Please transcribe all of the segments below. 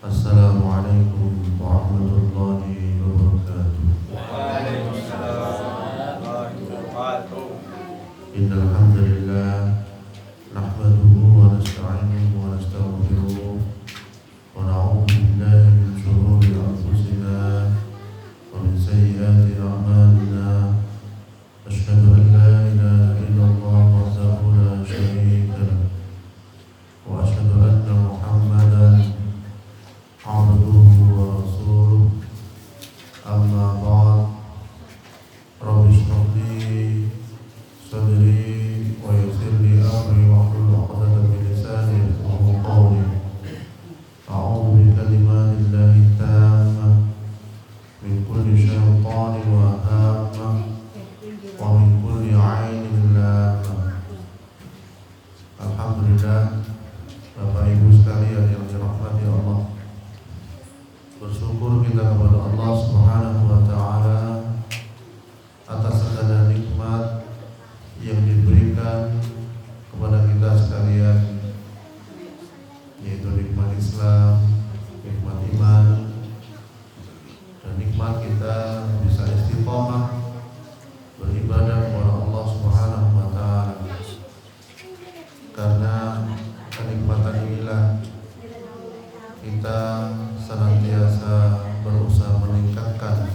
Assalamualaikum warahmatullahi wabarakatuh. Waalaikumsalam warahmatullahi wabarakatuh. Innal hamdalillah nahmaduhu wa nasta'inuhu wa nastaghfiruh wa na'udzu billahi min shururi anfusina wa min sayyiati a'malina. Asyhadu an la ilaha illallah wahdahu la syarika lah wa asyhadu anna Muhammadan abduhu wa rasuluh. Amma ba'd. Rabbi shrah li sadri wa yassir li amri wahlul 'uqdatam min lisani yafqahu qawli. A'udzu bi kalimatillahi tammah min kulli syaitanin wa hammah wa min kulli 'ainin lamah. Alhamdulillah, Bapak Ibu sekalian yang dirahmati Allah, bersyukur kita kepada Allah Subhanahu wa taala atas segala nikmat yang diberikan kepada kita sekalian, yaitu nikmat Islam, nikmat iman, dan nikmat kita bisa istiqomah beribadah kepada Allah Subhanahu wa taala. Karena kenikmatan inilah kita senantiasa berusaha meningkatkan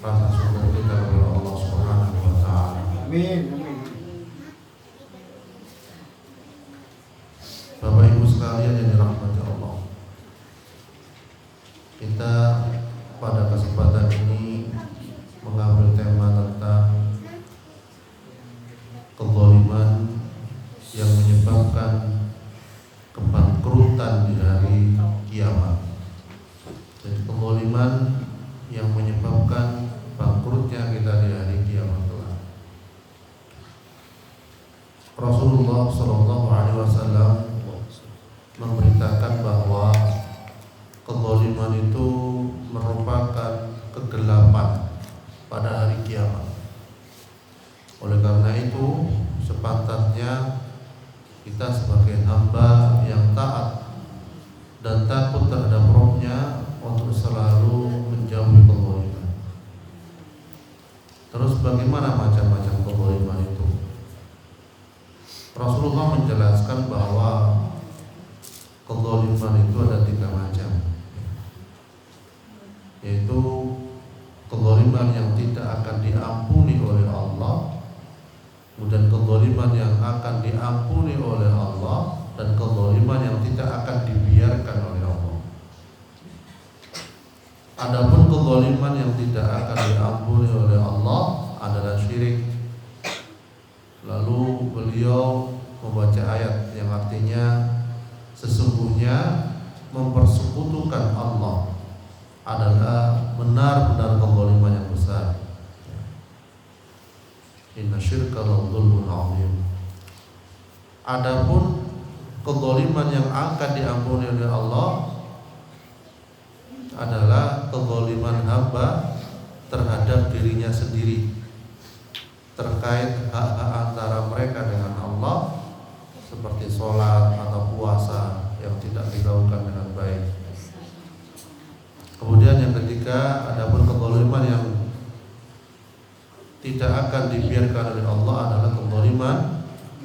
rasa syukur kita kepada Allah Subhanahu wa taala. Amin. Bapak Ibu sekalian yang dirahmati Allah, kita pada kesempatan ini mengambil tema tentang kezaliman yang menyebabkan kebangkrutan di hari kiamat. Jadi kezaliman yang menyebabkan bangkrutnya kita di hari kiamat kelak. Rasulullah Shallallahu Alaihi Wasallam memberitakan bahwa kezaliman itu merupakan kegelapan pada hari kiamat. Oleh karena itu, sepantasnya kita sebagai hamba yang taat dan takut terhadap Rabb-Nya untuk selalu menjauhi kezaliman. Terus bagaimana macam-macam kezaliman itu? Rasulullah menjelaskan bahwa kezaliman itu ada 3 macam, yaitu kezaliman yang tidak akan diampuni oleh Allah, kemudian kezaliman yang akan diampuni oleh Allah, dan kezaliman yang tidak akan dibiarkan oleh Allah. Adapun kezaliman yang tidak akan diampuni oleh Allah adalah syirik. Lalu beliau membaca ayat yang artinya sesungguhnya mempersekutukan Allah adalah benar-benar kezaliman yang besar. Inna syirka la dzulmun 'adzim. Adapun kezaliman yang akan diampuni oleh Allah adalah kezaliman hamba terhadap dirinya sendiri terkait hak-hak antara mereka dengan Allah, seperti sholat atau puasa yang tidak dilakukan dengan baik. Kemudian yang ketiga, adapun kezaliman yang tidak akan dibiarkan oleh Allah adalah kezaliman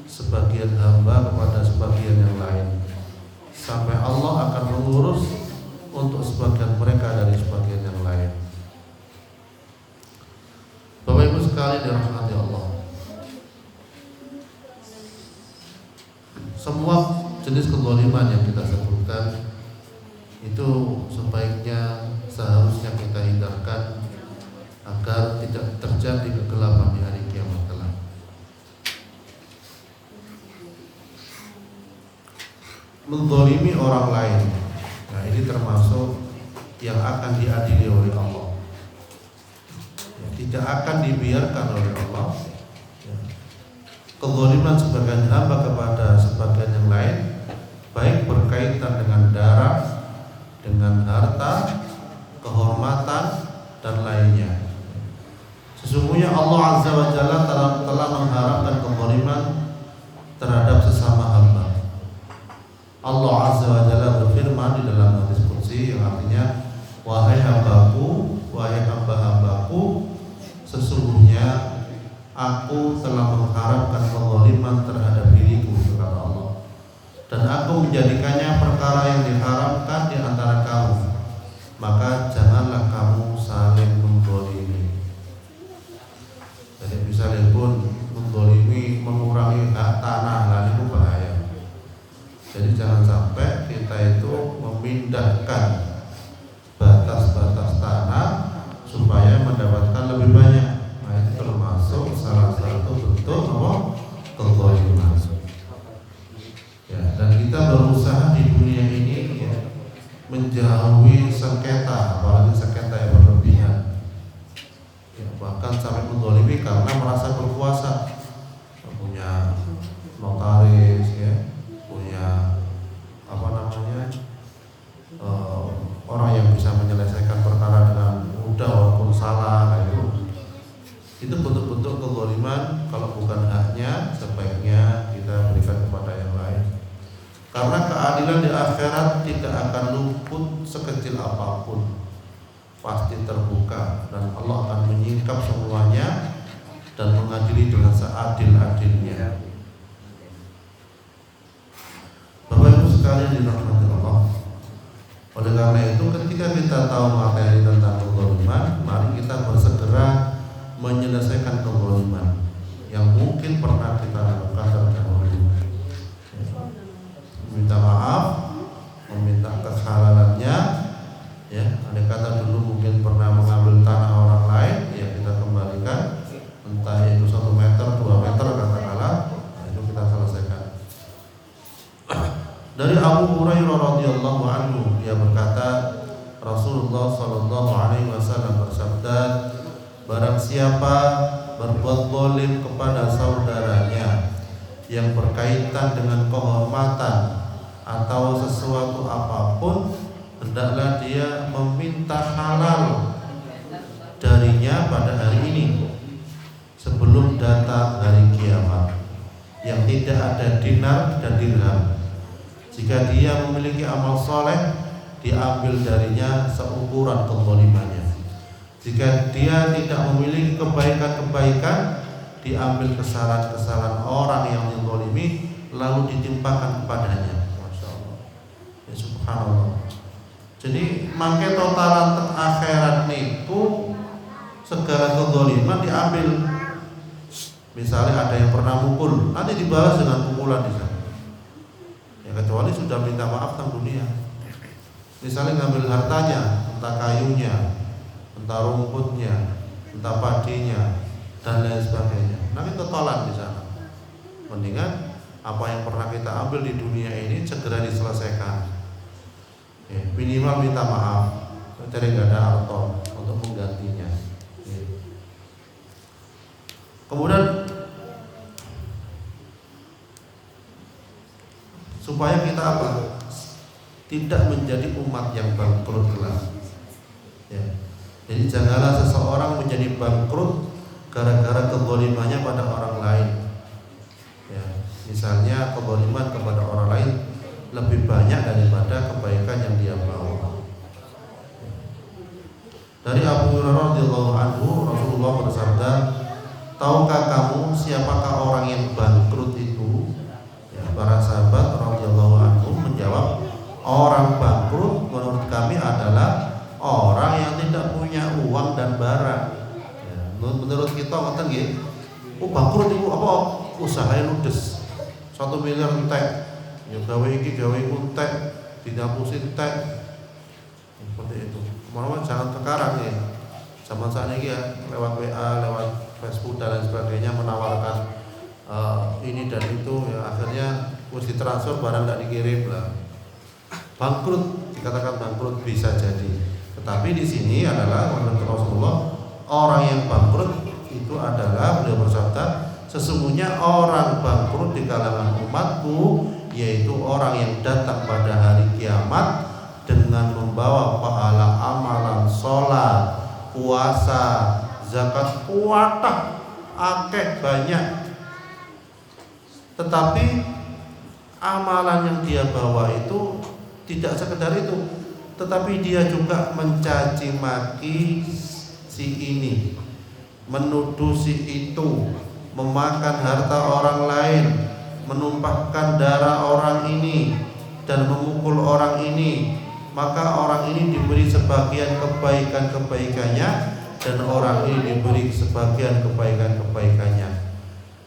sebagian hamba kepada sebagian yang lain, sampai Allah akan mengurus untuk sebagian mereka dari sebagian yang lain. Bapak Ibu sekalian dirahmati Allah, semua jenis kezaliman yang kita sebutkan itu sebaiknya seharusnya kita hindarkan agar tidak terjadi kegelapan di hari kiamat kelak. Menzalimi orang lain, nah ini termasuk yang akan diadili oleh Allah, tidak akan dibiarkan oleh Allah. Kezaliman sebagian hamba kepada sebagian yang lain, baik berkaitan dengan darah, dengan harta, kehormatan, dan lainnya. Sesungguhnya Allah Azza wa Jalla telah mengharamkan kezaliman terhadap sesama hamba. Allah Azza wa Jalla berfirman di dalam hadis qudsi, kursi, yang artinya wahai hambaku, wahai hamba-hambaku, sesungguhnya aku telah mengharapkan kezaliman terhadap diriku, kata Allah, dan aku menjadikannya perkara yang diharamkan di antara kamu, maka janganlah kamu saling menzalimi. Jadi misalnya pun menzalimi mengurangi hak tanah, lah itu bahaya. Jadi jangan sampai kita itu memindahkan batas-batas tanah supaya mendapatkan lebih banyak. Nah, itu termasuk salah satu bentuk kezaliman. Ya, dan kita berusaha di dunia ini ya, menjauhi sengketa, apalagi sengketa yang berlebihan. Ya, bahkan sampai menzalimi karena merasa berkuasa, punya notaris, ya, punya orang yang bisa menyelesaikan perkara dengan mudah walaupun salah, itu bentuk-bentuk kezaliman. Kalau bukan haknya, sebaiknya kita berikan kepada yang lain, karena keadilan di akhirat tidak akan luput sekecil apapun, pasti terbuka, dan Allah akan menyingkap semuanya dan mengadili dengan seadil-adilnya. Bapak Ibu sekalian dirahmati Allah. Oleh karena itu, ketika kita tahu materi tentang kezaliman, mari kita bersegera menyelesaikan kezaliman yang mungkin pernah kita lakukan terdahulu. Meminta maaf, meminta kehalalannya, ya. Andai kata dulu mungkin pernah mengambil tanah orang lain, ya kita kembalikan, entah itu 1 meter, 2 meter katakanlah, itu kita selesaikan. Dari Abu Hurairah radhiyallahu anhu, dia berkata, Rasulullah sallallahu alaihi wasallam bersabda, barang siapa berbuat zalim kepada saudaranya yang berkaitan dengan kehormatan atau sesuatu apapun, hendaklah dia meminta halal darinya pada hari ini sebelum datang hari kiamat yang tidak ada dinar dan dirham. Jika dia memiliki amal soleh, diambil darinya seukuran kezalimannya. Jika dia tidak memiliki kebaikan-kebaikan, diambil kesalahan-kesalahan orang yang dizalimi lalu ditimpakan kepadanya. Masya Allah, ya subhanallah. Jadi mangke totalan akhirat niku segala kezaliman diambil. Misalnya ada yang pernah mukul, nanti dibalas dengan pukulan di sana. Ya kecuali sudah minta maaf tentang dunia. Misalnya ngambil hartanya, entah kayunya, entah rumputnya, entah padinya, dan lain sebagainya. Nanti totalan di sana. Mendingan apa yang pernah kita ambil di dunia ini segera diselesaikan. Ya, minimal minta maaf, jadi nggak ada harta untuk menggantinya. Ya. Kemudian supaya kita apa? Tidak menjadi umat yang bangkrut kelak. Ya. Jadi janganlah seseorang menjadi bangkrut gara-gara kezalimannya pada orang lain. Ya, misalnya kezaliman kepada orang lain lebih banyak daripada kebaikan yang dia bawa. Dari Abu Hurairah radhiyallahu anhu, Rasulullah bersabda, tahukah kamu siapakah orang yang bangkrut itu? Ya, para sahabat radhiyallahu anhu menjawab, orang bangkrut menurut kami adalah orang yang tidak punya uang dan barang. Ya, menurut kita ngoten nggih. Oh bangkrut itu apa? Usahanya ludes. 1 miliar entek. Ya gawe iki gawe entek, dinapusi entek. Seperti itu. Kemana-mana jangan sekarang ya. Zaman saat ini ya lewat WA, lewat Facebook dan lain sebagainya menawarkan ini dan itu, ya akhirnya harus ditransfer barang tidak dikirim lah. Bangkrut, dikatakan bangkrut bisa jadi. Tetapi di sini adalah menurut Rasulullah, orang yang bangkrut itu adalah, beliau bersabda, sesungguhnya orang bangkrut di kalangan umatku yaitu orang yang datang pada hari kiamat dengan membawa pahala amalan sholat, puasa, zakat, kuatah, akeh banyak. Tetapi amalan yang dia bawa itu tidak sekedar itu, tetapi dia juga mencaci maki si ini, menuduh si itu, memakan harta orang lain, menumpahkan darah orang ini dan memukul orang ini, maka orang ini diberi sebagian kebaikan-kebaikannya dan orang ini diberi sebagian kebaikan-kebaikannya.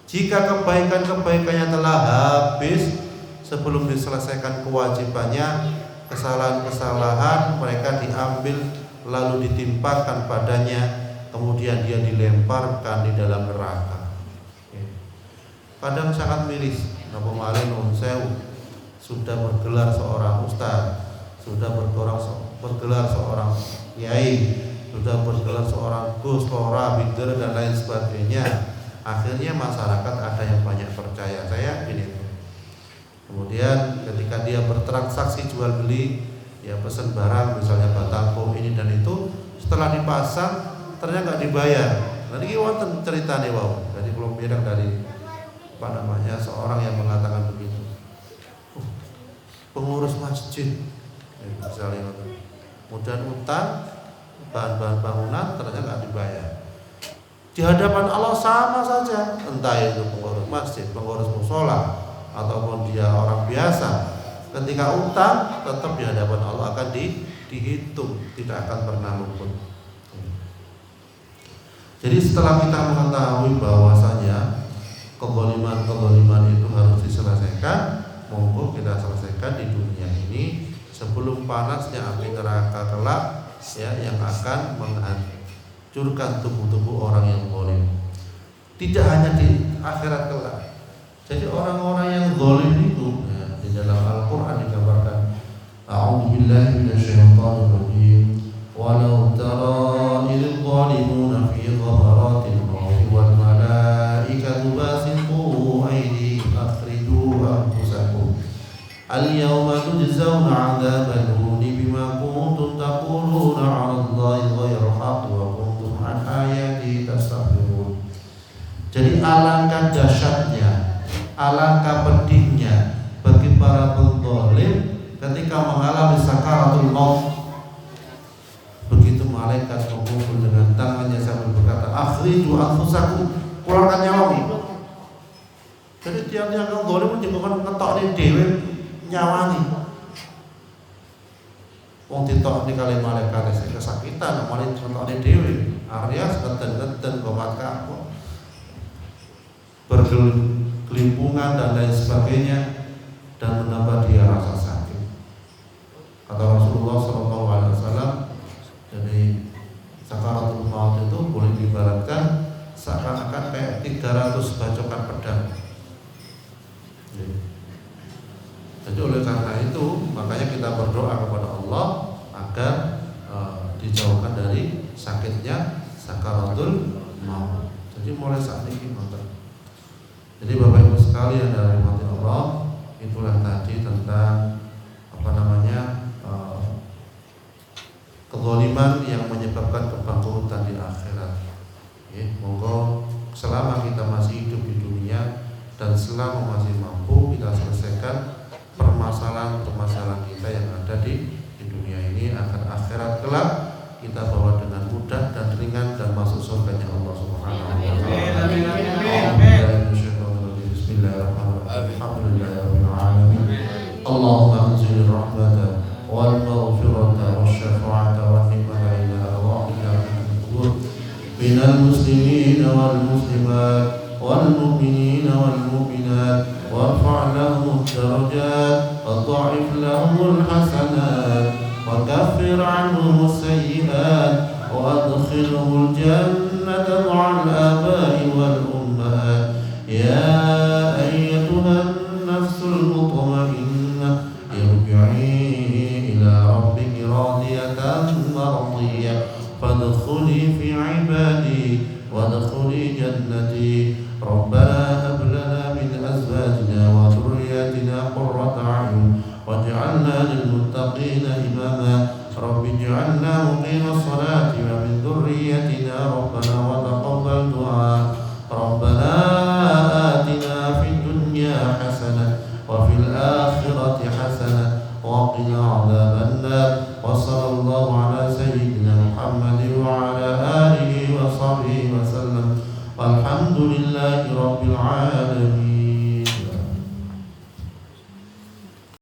Jika kebaikan-kebaikannya telah habis sebelum diselesaikan kewajibannya, kesalahan-kesalahan mereka diambil lalu ditimpakan padanya, kemudian dia dilemparkan di dalam neraka. Kadang sangat miris, napa malih nuwun sewu, sudah bergelar seorang ustaz, sudah bergelar seorang kiai, sudah bergelar seorang gus, lora, binder dan lain sebagainya. Akhirnya masyarakat ada yang banyak percaya, saya ini. Kemudian ketika dia bertransaksi jual beli, ya pesen barang misalnya batako ini dan itu, setelah dipasang ternyata nggak dibayar. Nanti wonten ceritane wow. Jadi belum bilang dari seorang yang mengatakan begitu. Pengurus masjid, misalnya kemudian utang bahan-bahan bangunan ternyata nggak dibayar. Di hadapan Allah sama saja, entah itu pengurus masjid, pengurus musola, ataupun dia orang biasa. Ketika utang, tetap di hadapan Allah akan dihitung, tidak akan pernah luput. Jadi setelah kita mengetahui bahwasanya kezaliman itu harus diselesaikan, monggo kita selesaikan di dunia ini sebelum panasnya api neraka kelak, ya, yang akan menghancurkan tubuh-tubuh orang yang zalim. Tidak hanya di akhirat kelak. Jadi orang-orang yang zalim itu, ya, di dalam Al-Qur'an digambarkan, a'udzubillahi minasyaitonir rajim. Walau tara idh zalimuna fi ghamaratil mauti wal malaikatu basitu aydihim akhrijū anfusakum al-yawma tujzawna 'adzabal huni bima kuntum taquluna 'ala Allahi ghayra haqq wa kuntum 'an ayatihi tastakbirun. Jadi alangkah dahsyatnya, alangkah pedihnya bagi para penzalim ketika mengalami sakaratul maut. Begitu malaikat mengumpul dengan tangannya sambil berkata, "Akhriju anfusakum," keluarkan nyawamu. Jadi tiap-tiap orang zalim juga ngetokne dhewe nyawani. Wong ditokne kali malaikat sing kesakitan, malah ngetokne dhewe. Arya ngeten-ngeten gomat kapok. Bergelimpungan dan lain sebagainya dan menambah dia rasa sakit. Kata Rasulullah SAW, jadi sakaratul maut itu boleh diibaratkan seakan-akan kayak 300 bacokan pedang. Jadi oleh karena itu makanya kita berdoa kepada Allah agar dijauhkan dari sakitnya sakaratul maut. Jadi mulai saat ini Jadi Bapak Ibu sekalian dari rahmati Allah, itulah tadi tentang kezaliman yang menyebabkan kebangkrutan di akhirat. Monggo selama kita masih hidup di dunia dan selama masih mampu, kita selesaikan permasalahan-permasalahan kita yang ada di dunia ini, agar akhirat kelak kita bawa dengan mudah dan ringan dan masuk surganya Allah Subhanahu wa taala. Allahumma anzil rahmata wal maghfirata wasyafa'ata wa hikmata ila arwahina minal muslimin wal muslimat wal mu'minin wal mu'minat warfa' lahum darajat wa dha'if lahum hasanat wa kaffir 'anhum sayyi'at wa adkhilhum jannata ma'al aba'i wal ummahat. Ya ayyatuhan nafsul mutmainnah irji'i ila rabbiki radiyatan mardiyah fadkhuli fi 'ibadi wadkhuli jannati. Rabbana hab lana min azwajina wa dhurriyyatina qurrata a'yun waj'alna lil muttaqina imama. Rabbi ij'alna muqimas salati wa min dhurriyyatina rabbana wa taqabbal du'a. Rabbana atina fid dunya hasanah wa fil akhirati hasanah wa qina وعذاب النار. وصلى الله على سيدنا محمد وعلى آله وصحبه وسلم والحمد لله رب العالمين.